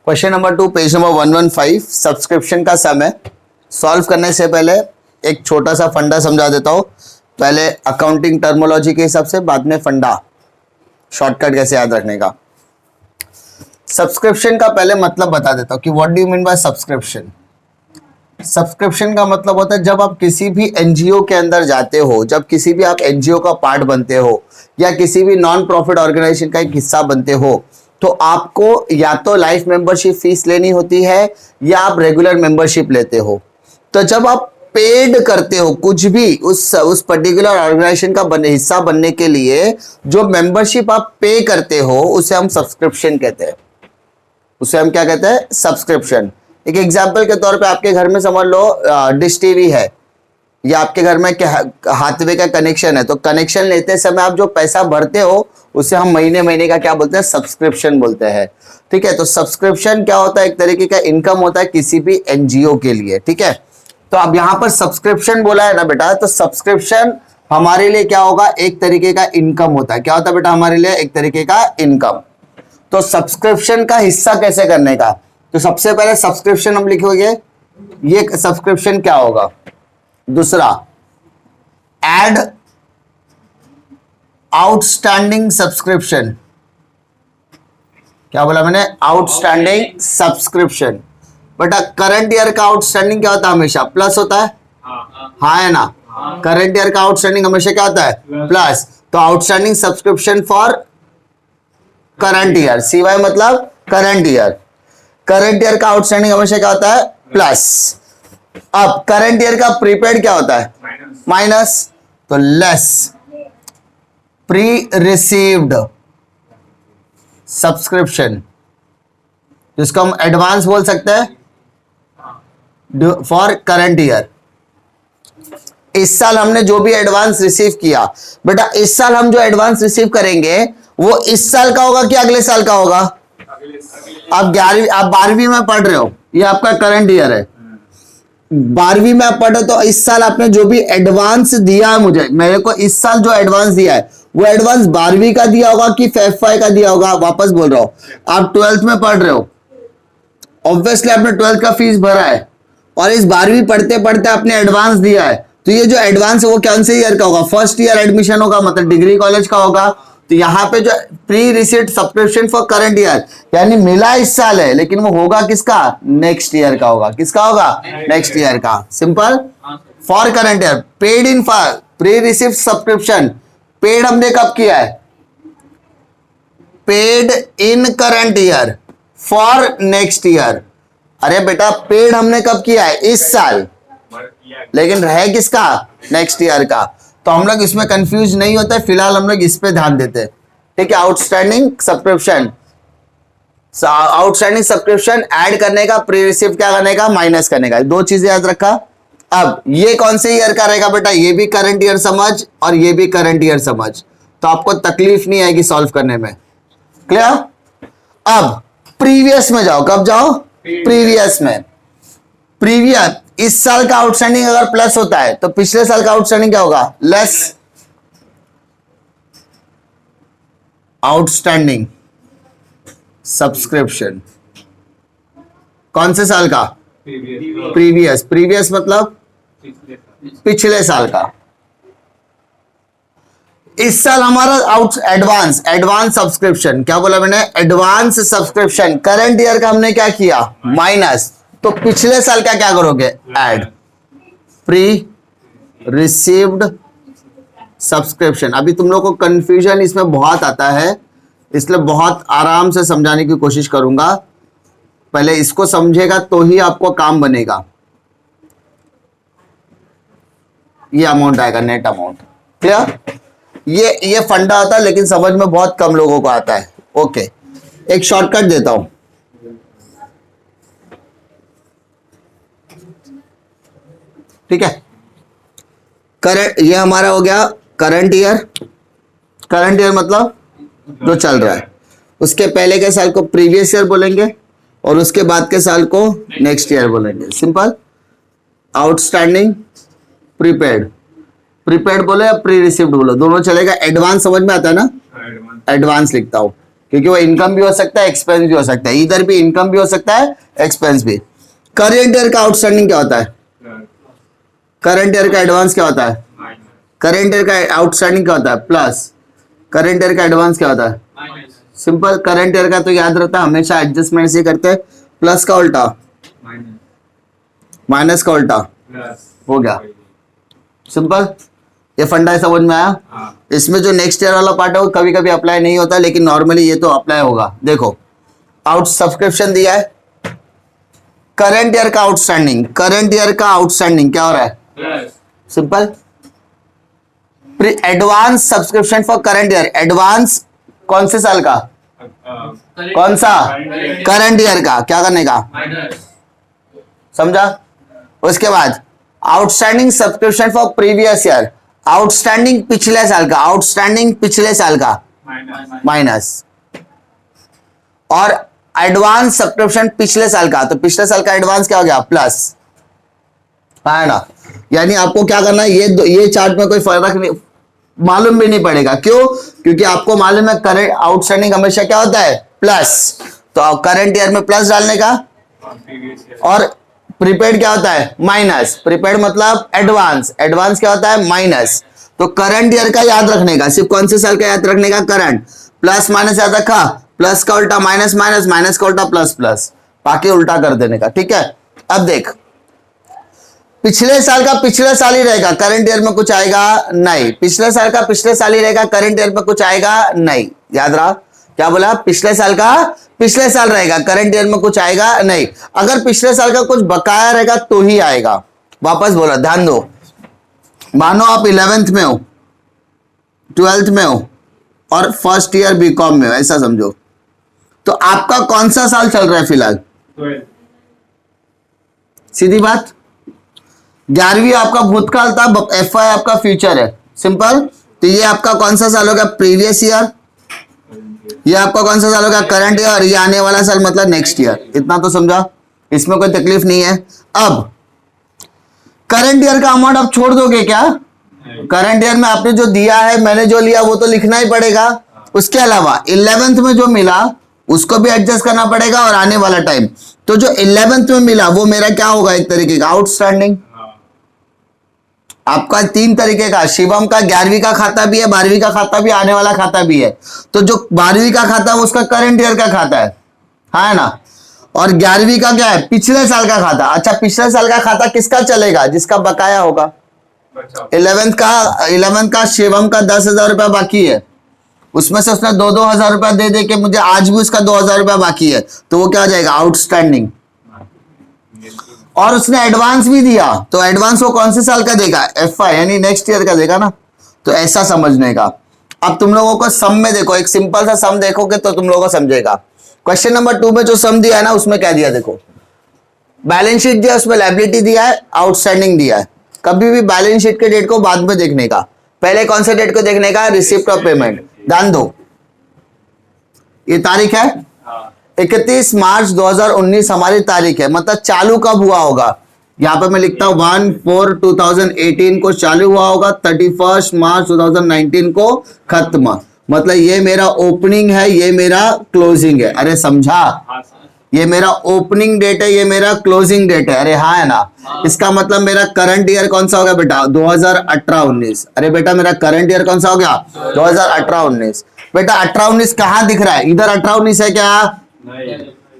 Question number 2 page number 115 subscription का सम है। Solve करने से पहले एक छोटा सा फंडा समझा देता हूं। पहले अकाउंटिंग टर्मोलॉजी के हिसाब से, बाद में फंडा शॉर्टकट कैसे याद रखने का। सब्सक्रिप्शन का पहले मतलब बता देता हूं कि what do you mean by subscription. Subscription का मतलब होता है जब आप किसी भी एनजीओ के अंदर जाते हो, जब किसी भी आप एनजीओ का पार्ट बनते हो या किसी भी नॉन प्रॉफिट ऑर्गेनाइजेशन का एक हिस्सा बनते हो, तो आपको या तो लाइफ मेंबरशिप फीस लेनी होती है या आप रेगुलर मेंबरशिप लेते हो। तो जब आप पेड करते हो कुछ भी उस पर्टिकुलर ऑर्गेनाइजेशन का हिस्सा बनने के लिए, जो मेंबरशिप आप पे करते हो उसे हम सब्सक्रिप्शन कहते हैं। उसे हम क्या कहते हैं? सब्सक्रिप्शन। एक एग्जाम्पल के तौर पे आपके घर में समझ लो डिश टीवी है या आपके घर में हाथवे का कनेक्शन है, तो कनेक्शन लेते समय आप जो पैसा भरते हो उसे हम महीने महीने का क्या बोलते हैं? सब्सक्रिप्शन बोलते हैं। ठीक है, तो सब्सक्रिप्शन क्या होता है? एक तरीके का इनकम होता है किसी भी एनजीओ के लिए। ठीक है, तो अब यहां पर सब्सक्रिप्शन बोला है ना बेटा, तो सब्सक्रिप्शन हमारे लिए क्या होगा? एक तरीके का इनकम होता है। क्या होता है बेटा हमारे लिए? एक तरीके का इनकम। तो सब्सक्रिप्शन का हिस्सा कैसे करने का? तो सबसे पहले सब्सक्रिप्शन हम लिखोगे, ये सब्सक्रिप्शन क्या होगा? दूसरा, एड आउटस्टैंडिंग सब्सक्रिप्शन। क्या बोला मैंने? Outstanding subscription. बेटा करंट ईयर का आउटस्टैंडिंग क्या होता है? हमेशा प्लस होता है। हाँ है ना? करंट ईयर का आउटस्टैंडिंग हमेशा क्या होता है? प्लस। तो outstanding subscription for current year, CY मतलब करंट ईयर। करंट ईयर का आउटस्टैंडिंग हमेशा क्या होता है? प्लस। अब करंट ईयर का प्रीपेड क्या होता है? माइनस। तो लेस प्री रिसीव्ड सब्सक्रिप्शन, जिसको हम एडवांस बोल सकते हैं फॉर करंट ईयर। इस साल हमने जो भी एडवांस रिसीव किया, बेटा इस साल हम जो एडवांस रिसीव करेंगे वो इस साल का होगा कि अगले साल का होगा? आप 12वीं में पढ़ रहे हो, ये आपका करंट ईयर है। 12वीं में आप पढ़ रहे हो, तो इस साल आपने जो भी एडवांस दिया है मुझे, मेरे को इस साल जो एडवांस दिया है वो एडवांस 12वीं का दिया होगा कि FY का दिया होगा? वापस बोल रहा हूं, आप 12th में पढ़ रहे हो, ऑब्वियसली आपने 12th का फीस भरा है और इस 12वीं पढ़ते पढ़ते आपने एडवांस दिया है, तो ये जो एडवांस है वो कौन से ईयर का होगा? फर्स्ट ईयर एडमिशन होगा, मतलब डिग्री कॉलेज का होगा। तो यहाँ पे जो pre receipt subscription for current year, यानी मिला इस साल है लेकिन वो होगा किसका? नेक्स्ट ईयर का होगा। किसका होगा? नेक्स्ट ईयर का। Simple. For current year, paid in for pre receive subscription, paid हमने कब किया है? Paid in current year for next year. अरे बेटा पेड हमने कब किया है? इस साल, लेकिन है किसका? नेक्स्ट ईयर का। तो हम लोग इसमें कंफ्यूज नहीं होते, फिलहाल हम लोग इस पे ध्यान देते हैं। ठीक है, outstanding subscription, outstanding subscription add करने का, प्री रिसीव क्या करने का? माइनस करने का। दो चीजें याद रखा। अब ये कौन से ईयर का रहेगा बेटा? ये भी करंट ईयर समझ और ये भी करंट ईयर समझ, तो आपको तकलीफ नहीं आएगी सॉल्व करने में। क्लियर? अब प्रीवियस में जाओ। कब जाओ? प्रीवियस में। प्रीवियस, इस साल का आउटस्टैंडिंग अगर प्लस होता है तो पिछले साल का आउटस्टैंडिंग क्या होगा? लेस। आउटस्टैंडिंग सब्सक्रिप्शन कौन से साल का? प्रीवियस। प्रीवियस मतलब पिछले साल का। इस साल हमारा एडवांस सब्सक्रिप्शन, क्या बोला मैंने? Advance subscription. करंट ईयर का हमने क्या किया? माइनस। तो पिछले साल का क्या करोगे? ऐड। Pre received subscription. अभी तुम लोग को कंफ्यूजन इसमें बहुत आता है, इसलिए बहुत आराम से समझाने की कोशिश करूंगा। पहले इसको समझेगा तो ही आपको काम बनेगा। ये अमाउंट आएगा, नेट अमाउंट। क्लियर? ये फंडा आता है लेकिन समझ में बहुत कम लोगों को आता है। ओके, एक शॉर्टकट देता हूं। ठीक है, करंट, ये हमारा हो गया करंट ईयर। करंट ईयर मतलब जो चल रहा है। उसके पहले के साल को प्रीवियस ईयर बोलेंगे और उसके बाद के साल को नेक्स्ट ईयर बोलेंगे। सिंपल। आउटस्टैंडिंग प्रीपेड, प्रीपेड बोले या प्री रिसीव्ड बोलो, दोनों चलेगा। एडवांस समझ में आता है ना? एडवांस लिखता हूं। क्योंकि वो इनकम भी हो सकता है, एक्सपेंस भी हो सकता है, इधर भी इनकम भी हो सकता है, एक्सपेंस भी। करंट ईयर का आउटस्टैंडिंग क्या होता है? करंट ईयर का एडवांस क्या होता है? करंट ईयर का आउटस्टैंडिंग क्या होता है? प्लस। करंट ईयर का एडवांस क्या होता है? सिंपल। करंट ईयर का तो याद रहता है, हमेशा एडजस्टमेंट से करते हैं। प्लस का उल्टा माइनस का उल्टा हो गया। सिंपल। ये फंडा समझ में आया? इसमें जो नेक्स्ट ईयर वाला पार्ट है वो कभी कभी अप्लाई नहीं होता, लेकिन नॉर्मली ये तो अप्लाई होगा। देखो, आउट सब्सक्रिप्शन दिया है, करंट ईयर का आउटस्टैंडिंग, करंट ईयर का आउटस्टैंडिंग क्या हो रहा है? Simple. Advance subscription for current year, advance कौन से साल का? कौन सा? करंट ईयर का। क्या करने का? समझा? उसके बाद outstanding subscription for previous year, outstanding पिछले साल का, आउटस्टैंडिंग पिछले साल का माइनस, और एडवांस सब्सक्रिप्शन पिछले साल का, तो पिछले साल का एडवांस क्या हो गया? प्लस, है ना? यानी आपको क्या करना है, ये चार्ट में कोई फर्क नहीं, मालूम भी नहीं पड़ेगा। क्यों? क्योंकि आपको मालूम है करंट आउटस्टैंडिंग हमेशा क्या होता है? प्लस। तो करंट ईयर में प्लस डालने का, और प्रीपेड क्या होता है? माइनस। प्रीपेड मतलब एडवांस, एडवांस क्या होता है? माइनस। तो करंट ईयर का याद रखने का, सिर्फ कौन से साल का याद रखने का? करंट। प्लस माइनस याद रखा, प्लस का उल्टा माइनस माइनस, माइनस का उल्टा प्लस प्लस, बाकी उल्टा कर देने का। ठीक है? अब देख, पिछले साल का पिछले साल ही रहेगा, करंट ईयर में कुछ आएगा नहीं। पिछले साल का पिछले साल ही रहेगा, करंट ईयर में कुछ आएगा नहीं। याद रहा क्या बोला? पिछले साल का पिछले साल रहेगा, करंट ईयर में कुछ आएगा नहीं। अगर पिछले साल का कुछ बकाया रहेगा तो ही आएगा। वापस बोला, ध्यान दो। मानो आप 11th में हो, 12th में हो और फर्स्ट ईयर बीकॉम में हो, ऐसा समझो। तो आपका कौन सा साल चल रहा है फिलहाल? सीधी बात। 11वीं आपका भूतकाल था, FY आपका फ्यूचर है। सिंपल। तो ये आपका कौन सा साल होगा? Previous year. ये आपका कौन सा साल होगा? Current year. ये आने वाला साल मतलब नेक्स्ट ईयर। इतना तो समझा, इसमें कोई तकलीफ नहीं है। अब करंट ईयर का अमाउंट आप छोड़ दोगे क्या? करंट ईयर में आपने जो दिया है, मैंने जो लिया वो तो लिखना ही पड़ेगा। उसके अलावा 11th में जो मिला उसको भी एडजस्ट करना पड़ेगा, और आने वाला टाइम। तो जो 11th में मिला वो मेरा क्या होगा? एक तरीके का आउटस्टैंडिंग। आपका 3 तरीके का, शिवम का 11वीं का खाता भी है, 12वीं का खाता भी, आने वाला खाता भी है। तो जो 12वीं का खाता है उसका करंट ईयर का खाता है ना? और 11वीं का क्या है? पिछले साल का खाता। अच्छा, पिछले साल का खाता किसका चलेगा? जिसका बकाया होगा। 11th का शिवम का 10,000 रुपया बाकी है, उसमें से उसने 2-2 हजार रुपया दे दे के मुझे आज भी उसका 2,000 रुपया बाकी है, तो वो क्या हो जाएगा? आउटस्टैंडिंग। और उसने एडवांस भी दिया, तो एडवांस वो कौन से साल का देगा? FY यानी नेक्स्ट ईयर का देगा ना। तो ऐसा समझने का। अब तुम लोगों को सम में देखो, एक सिंपल सा सम देखोगे तो तुम लोगों को समझेगा। क्वेश्चन नंबर 2 में जो सम दिया है ना, उसमें क्या दिया? देखो, बैलेंस शीट दिया, उसमें लायबिलिटी दिया है, आउटस्टैंडिंग दिया है। कभी भी बैलेंस शीट के डेट को बाद में देखने का, पहले कौन से डेट को देखने का? Receipt of payment. ध्यान दो, ये तारीख है 31 मार्च 2019 हमारी तारीख है, मतलब चालू कब हुआ होगा? यहां पे मैं लिखता हूं 1/4/2018 को चालू हुआ होगा, 31 मार्च 2019 को खत्म। मतलब ये मेरा ओपनिंग है, ये मेरा क्लोजिंग है। अरे समझा? ये मेरा ओपनिंग डेट है, ये मेरा क्लोजिंग डेट है। अरे हाँ है ना? इसका मतलब मेरा करंट ईयर कौन सा हो गया बेटा? 2018-19। अरे बेटा मेरा करंट ईयर कौन सा हो गया? 2018-19। बेटा 18-19 कहाँ दिख रहा है? इधर 18-19 है क्या?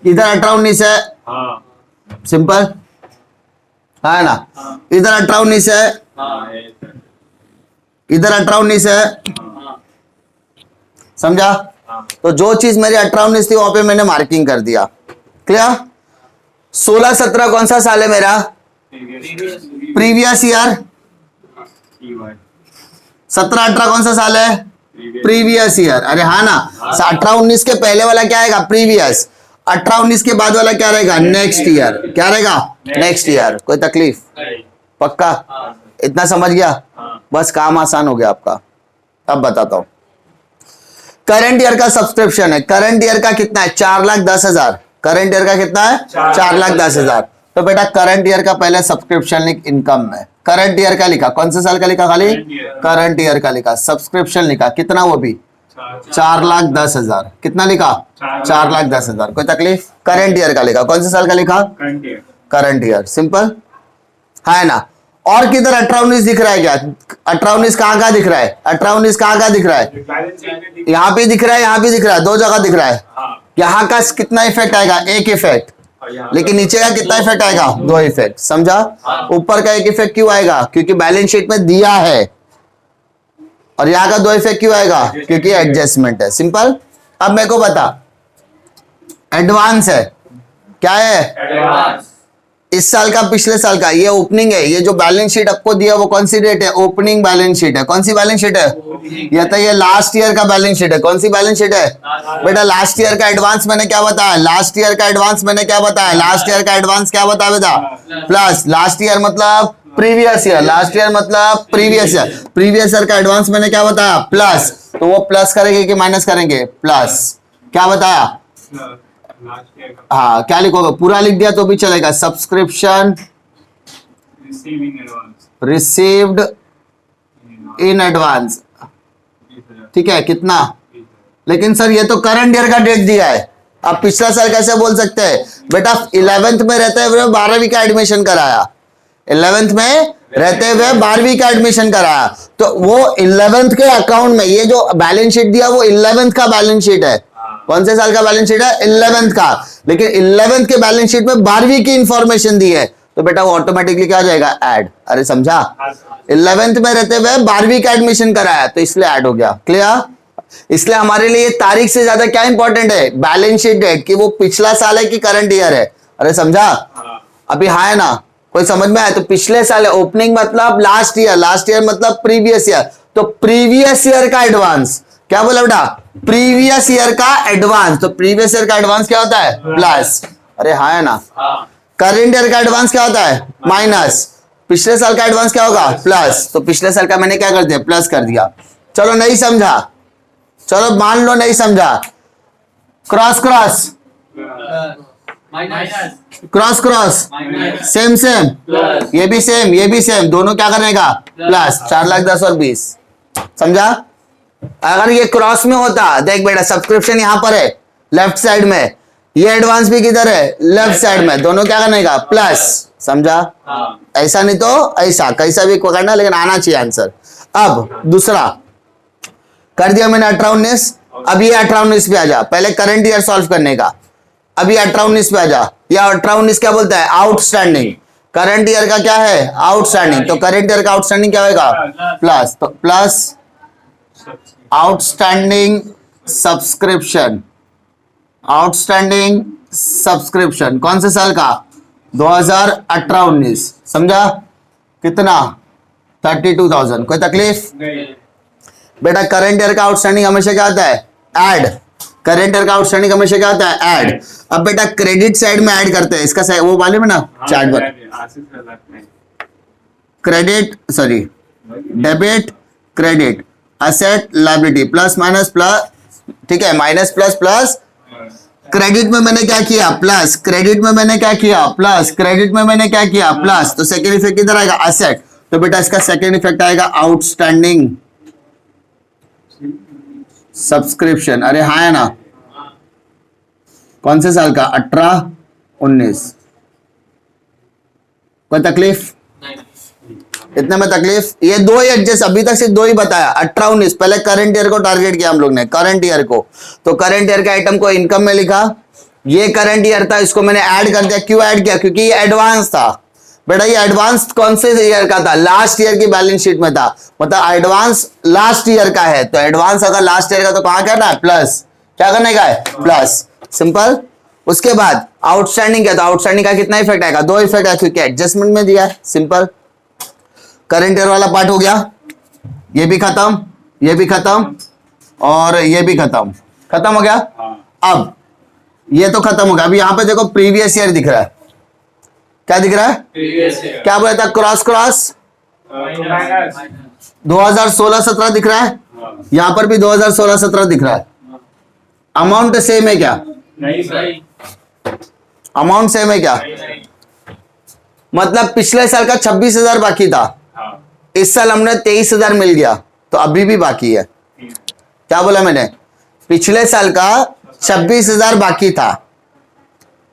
इधर 18-19 है। सिंपल है ना? इधर 18-19 है, इधर 18-19 है। समझा? तो जो चीज मेरी 18-19 थी वहां पे मैंने मार्किंग कर दिया। क्लियर? 16-17 कौन सा साल है मेरा? Previous year. 17-18 कौन सा साल है? Previous year. अरे हाँ ना? 18-19 के पहले वाला क्या आएगा? प्रीवियस। 18-19 के बाद वाला क्या रहेगा? Next year. क्या रहेगा? Next year. कोई तकलीफ? पक्का? इतना समझ गया? बस काम आसान हो गया आपका। अब बताता हूं। करंट ईयर का सब्सक्रिप्शन है, करंट ईयर का कितना है? 4,10,000। करंट ईयर का कितना है? 4,10,000। तो बेटा करंट ईयर का पहले सब्सक्रिप्शन लिख, इनकम में करंट ईयर का लिखा। कौन से साल का लिखा? खाली करंट ईयर का लिखा। सब्सक्रिप्शन लिखा, कितना? वो भी 4,10,000। कितना लिखा? 4,10,000। कोई तकलीफ? करंट ईयर का लिखा। कौन से साल का लिखा? Current year. सिंपल है ना। और किधर 18-19 दिख रहा है क्या? 18-19 कहाँ दिख रहा है? 18-19 कहाँ दिख रहा है? यहाँ पे दिख रहा है, यहाँ भी दिख रहा है, दो जगह दिख रहा है। यहाँ का कितना इफेक्ट आएगा? एक इफेक्ट। लेकिन नीचे का कितना इफेक्ट आएगा? दो इफेक्ट। समझा? ऊपर का एक इफेक्ट क्यों आएगा? क्योंकि बैलेंस शीट में दिया है। और यहाँ का दो इफेक्ट क्यों आएगा? क्योंकि एडजस्टमेंट है। सिंपल। अब मेरे को बता, एडवांस है क्या है? एडवांस। इस साल का, पिछले साल का, ये ओपनिंग है। ये जो बैलेंस शीट आपको दिया वो कौन सी डेट है? ओपनिंग बैलेंस शीट है। कौन सी बैलेंस शीट है? या तो ये लास्ट ईयर का बैलेंस शीट है। कौन सी बैलेंस शीट है बेटा? लास्ट ईयर का एडवांस मैंने क्या बताया? लास्ट ईयर का एडवांस मैंने क्या बताया? लास्ट ईयर का एडवांस क्या बताया बेटा? प्लस। लास्ट ईयर मतलब प्रीवियस ईयर। लास्ट ईयर मतलब प्रीवियस ईयर। प्रीवियस ईयर का एडवांस मैंने क्या बताया? प्लस। तो वो प्लस करेंगे कि माइनस करेंगे? प्लस। क्या बताया? हाँ, क्या लिखोगे? पूरा लिख दिया तो भी चलेगा। Subscription received in advance. ठीक है, कितना? लेकिन सर ये तो करंट ईयर का डेट दिया है। आप पिछला साल कैसे बोल सकते हैं? बेटा 11th में रहते हुए 12वीं का एडमिशन कराया। 11th में रहते हुए 12वीं का एडमिशन कराया, तो वो 11th के अकाउंट में ये जो बैलेंस शीट दिया वो 11th का बैलेंस शीट है। कौन से साल का बैलेंस शीट है? 11th का। लेकिन 11th के बैलेंस शीट में 12वीं की इंफॉर्मेशन दी है, तो बेटा वो ऑटोमेटिकली क्या हो जाएगा? ऐड। अरे समझा? 11th में रहते हुए 12वीं का एडमिशन कराया तो इसलिए ऐड हो गया। क्लियर? इसलिए हमारे लिए तारीख से ज्यादा क्या इंपॉर्टेंट है? बैलेंस शीट डेट, कि वो पिछला साल है कि करंट ईयर है। अरे समझा? अभी हाँ है ना? कोई समझ में आया? तो पिछले साल है। ओपनिंग मतलब लास्ट ईयर, लास्ट ईयर मतलब प्रीवियस ईयर। तो प्रीवियस ईयर का एडवांस क्या बोला बेटा? प्रीवियस ईयर का एडवांस। तो प्रीवियस ईयर का एडवांस क्या होता है? प्लस। अरे हाँ है ना? करंट ईयर का एडवांस क्या होता है? माइनस। पिछले साल का एडवांस क्या होगा? प्लस। तो पिछले साल का मैंने क्या कर दिया? प्लस कर दिया। चलो नहीं समझा, चलो मान लो नहीं समझा। Cross cross, cross cross, same same, ये भी सेम, ये भी सेम, दोनों क्या करने का? प्लस। 4,10,000 और 20। समझा? अगर ये क्रॉस में होता, देख बेटा सब्सक्रिप्शन यहां पर है लेफ्ट साइड में, ये एडवांस भी किधर है? लेफ्ट साइड में, दोनों क्या करने का? प्लस। समझा? ऐसा नहीं तो ऐसा, कैसा भी करना, लेकिन आना चाहिए आंसर। अब दूसरा कर दिया मैंने 18-19। अब ये 18-19 पे आ जा। पहले करंट ईयर सॉल्व करने का, अभी 18-19 पे आ जा। या 18-19 क्या बोलता है? आउटस्टैंडिंग। करंट ईयर का क्या है? आउटस्टैंडिंग। तो करंट ईयर का आउटस्टैंडिंग क्या होगा? प्लस। तो plus outstanding subscription. Outstanding subscription कौन से साल का? 2018-19। समझा? कितना? 32,000। कोई तकलीफ? बेटा करंट ईयर का आउटस्टैंडिंग हमेशा क्या होता है? ऐड। करंट ईयर का आउटस्टैंडिंग हमेशा क्या होता है? ऐड। अब बेटा क्रेडिट साइड में ऐड करते हैं। इसका साइड वो मालूम है ना? चार्ट पर credit, sorry debit credit, asset liability, plus minus plus. ठीक है, माइनस प्लस प्लस। क्रेडिट में मैंने क्या किया? प्लस। क्रेडिट में मैंने क्या किया? प्लस। क्रेडिट में मैंने क्या किया? प्लस। तो सेकेंड इफेक्ट किधर आएगा? असेट। तो बेटा इसका सेकेंड इफेक्ट आएगा आउटस्टैंडिंग सब्सक्रिप्शन। अरे हाँ है ना? कौन से साल का? 18-19। कोई तकलीफ? इतने में तकलीफ? ये दो ही एडजस्ट, अभी तक सिर्फ दो ही बताया। 18-19 पहले करंट ईयर को टारगेट किया हम लोग ने, करंट ईयर को। तो करंट ईयर के आइटम को इनकम में लिखा, ये करंट ईयर था, इसको मैंने ऐड कर दिया। क्यों ऐड किया? क्योंकि ये एडवांस था। बेटा ये एडवांस कौन से ईयर का था? लास्ट ईयर की बैलेंस शीट में था। मतलब एडवांस लास्ट ईयर का है, तो एडवांस अगर लास्ट ईयर का तो कहां करना है? प्लस। क्या करने का है? प्लस। सिंपल। उसके बाद आउटस्टैंडिंग क्या था? आउटस्टैंडिंग का कितना इफेक्ट आएगा? दो इफेक्ट आएगा, क्योंकि एडजस्टमेंट में दिया है। सिंपल। करंट ईयर वाला पार्ट हो गया, ये भी खत्म, ये भी खत्म, और ये भी खत्म। खत्म हो गया। अब ये तो खत्म हो गया। अभी यहां पे देखो प्रीवियस ईयर दिख रहा है। क्या दिख रहा है? क्या बोला था? क्रॉस क्रॉस 2016-17 दिख रहा है। यहां पर भी 2016-17 दिख रहा है। अमाउंट सेम है क्या? नहीं। अमाउंट सेम है क्या? मतलब पिछले साल का 26,000 बाकी था, इस साल हमने 23,000 मिल गया, तो अभी भी बाकी है। क्या बोला मैंने? पिछले साल का 26,000 बाकी था।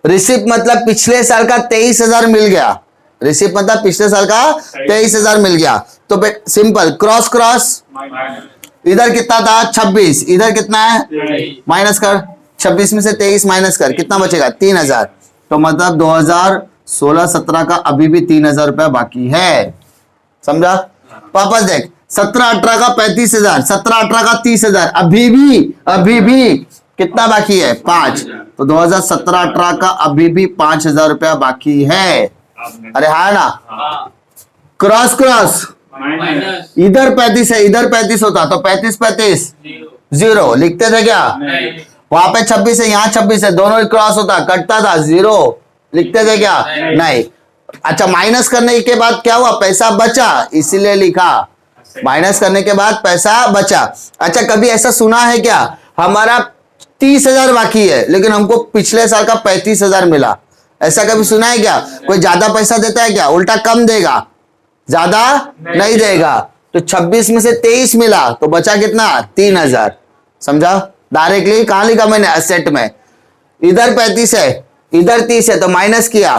रिसिप्ट मतलब पिछले साल का 23,000 मिल गया। रिसिप्ट मतलब पिछले साल का 23,000 मिल गया। तो सिंपल क्रॉस क्रॉस, इधर कितना था 26, इधर कितना है माइनस कर, 26 में से 23 माइनस कर, कितना बचेगा 3,000। तो मतलब 2016-17 का अभी भी 3,000 रुपया बाकी है। समझा? वापस देख, 17-18 का 35,000, 17-18 का 30,000, अभी भी कितना बाकी है 5। तो 2017-18 का अभी भी 5,000 रुपया बाकी है। अरे हाँ ना, क्रॉस क्रॉस, इधर 35 है, इधर 35 होता तो 35 0 लिखते थे क्या? वहां पे 26 है, यहाँ 26 है, दोनों क्रॉस होता, कटता था, 0 लिखते थे क्या? नहीं। अच्छा, माइनस करने के बाद क्या हुआ? पैसा बचा, इसीलिए लिखा माइनस करने के बाद पैसा बचा। अच्छा, कभी ऐसा सुना है क्या हमारा 30,000 बाकी है लेकिन हमको पिछले साल का 35,000 मिला? ऐसा कभी सुना है क्या? कोई ज्यादा पैसा देता है क्या? उल्टा कम देगा, ज्यादा नहीं देगा। तो 26 में से 23 मिला तो बचा कितना? 3,000। समझा? डायरेक्टली कहां लिखा मैंने? असेट में। इधर 35 है, इधर 30 है, तो माइनस किया,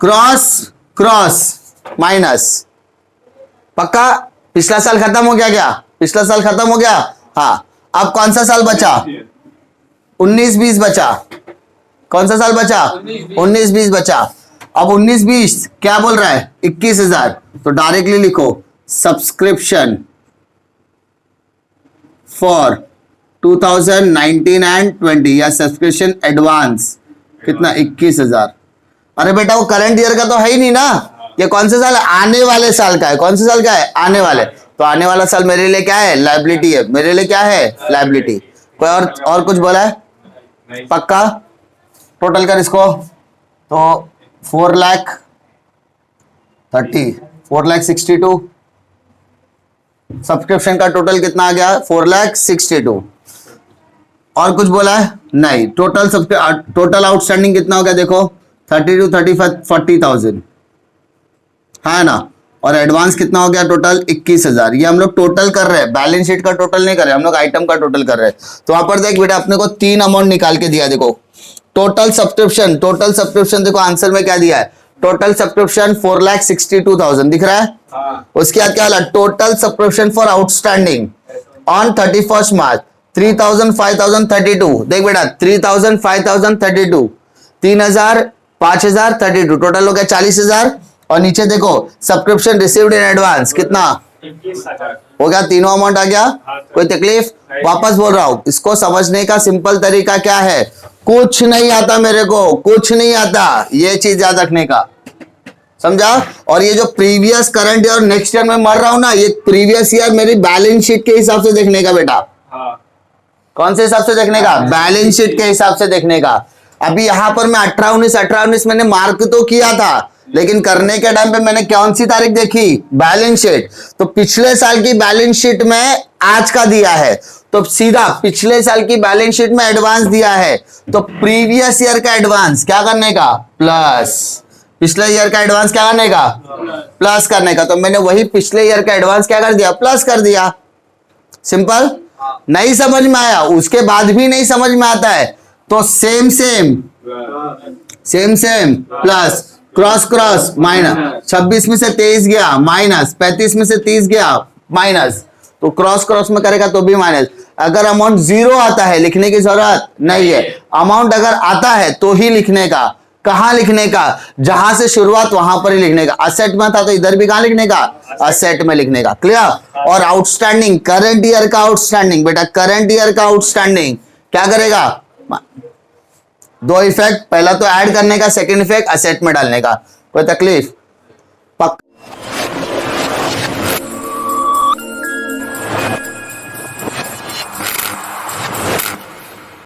क्रॉस क्रॉस माइनस। पक्का? पिछला साल खत्म हो गया क्या? पिछला साल खत्म हो गया। हाँ, अब कौन सा साल बचा? 19-20 बचा। कौन सा साल बचा? 19-20 बचा। अब 19-20 क्या बोल रहा है? 21,000। तो डायरेक्टली लिखो सब्सक्रिप्शन फॉर 2019 एंड 20 या सब्सक्रिप्शन एडवांस कितना? 21,000। अरे बेटा, वो करंट ईयर का तो है ही नहीं ना, ये कौन सा साल है? आने वाले साल का है। कौन सा साल का है? आने वाले। तो आने वाला साल मेरे लिए क्या है? लायबिलिटी है। मेरे लिए क्या है? लायबिलिटी। कोई और कुछ बोला है? पक्का? टोटल कर इसको। तो 4,62 सब्सक्रिप्शन का टोटल कितना आ गया? 4,62। और कुछ बोला है? नहीं। टोटल आउटस्टैंडिंग कितना हो गया? देखो 32, 35, 40,000 है ना। और एडवांस कितना हो गया? टोटल 21,000। ये हम लोग टोटल कर रहे हैं, बैलेंस शीट का टोटल नहीं कर रहे, हम लोग आइटम का टोटल कर रहे हैं। तो वहां पर देख बेटा, अपने को 3 अमाउंट निकाल के दिया। देखो टोटल सब्सक्रिप्शन देखो आंसर में क्या दिया है? टोटल सब्सक्रिप्शन 4,62,000 दिख रहा है। उसके बाद क्या वाला? Total subscription for outstanding on 31 मार्च 3,000, 5,032। देख बेटा, 3,000, 5,032, 3,000, 5,000, 32, टोटल हो गया 40,000। और नीचे देखो सब्सक्रिप्शन रिसीव्ड इन एडवांस कितना हो गया? तीनों अमाउंट आ गया। कोई तकलीफ? वापस बोल रहा हूं, इसको समझने का सिंपल तरीका क्या है? कुछ नहीं आता मेरे को, कुछ नहीं आता, ये चीज याद रखने का। समझा? और ये जो प्रीवियस, करंट ईयर और नेक्स्ट ईयर में मर रहा हूं ना, ये प्रीवियस ईयर मेरी बैलेंस शीट के हिसाब से देखने का बेटा। कौन से हिसाब से देखने का? बैलेंस शीट के हिसाब से देखने का। अभी यहां पर मैं 18-19 मैंने मार्क तो किया था, लेकिन करने के टाइम पे मैंने कौन सी तारीख देखी? Balance sheet. तो पिछले साल की बैलेंस शीट में आज का दिया है, तो सीधा पिछले साल की बैलेंस शीट में एडवांस दिया है, तो प्रीवियस ईयर का एडवांस क्या करने का? प्लस। पिछले ईयर का एडवांस क्या करने का? प्लस करने का। तो मैंने वही पिछले ईयर का एडवांस क्या कर दिया? प्लस कर दिया। सिंपल। नहीं समझ में आया, उसके बाद भी नहीं समझ में आता है, तो same plus, cross cross minus. 26 में से 23 गया माइनस, 35 में से 30 गया माइनस, तो क्रॉस क्रॉस में करेगा तो भी माइनस। अगर अमाउंट 0 आता है लिखने की जरूरत नहीं है, अमाउंट अगर आता है तो ही लिखने का। कहां लिखने का? जहां से शुरुआत वहां पर ही लिखने का। असेट में था तो इधर भी कहां लिखने का? असेट में लिखने का। क्लियर? और आउटस्टैंडिंग, करंट ईयर का आउटस्टैंडिंग बेटा, करंट ईयर का आउटस्टैंडिंग क्या करेगा? 2 इफेक्ट, पहला तो ऐड करने का, सेकंड इफेक्ट असेट में डालने का। कोई तकलीफ?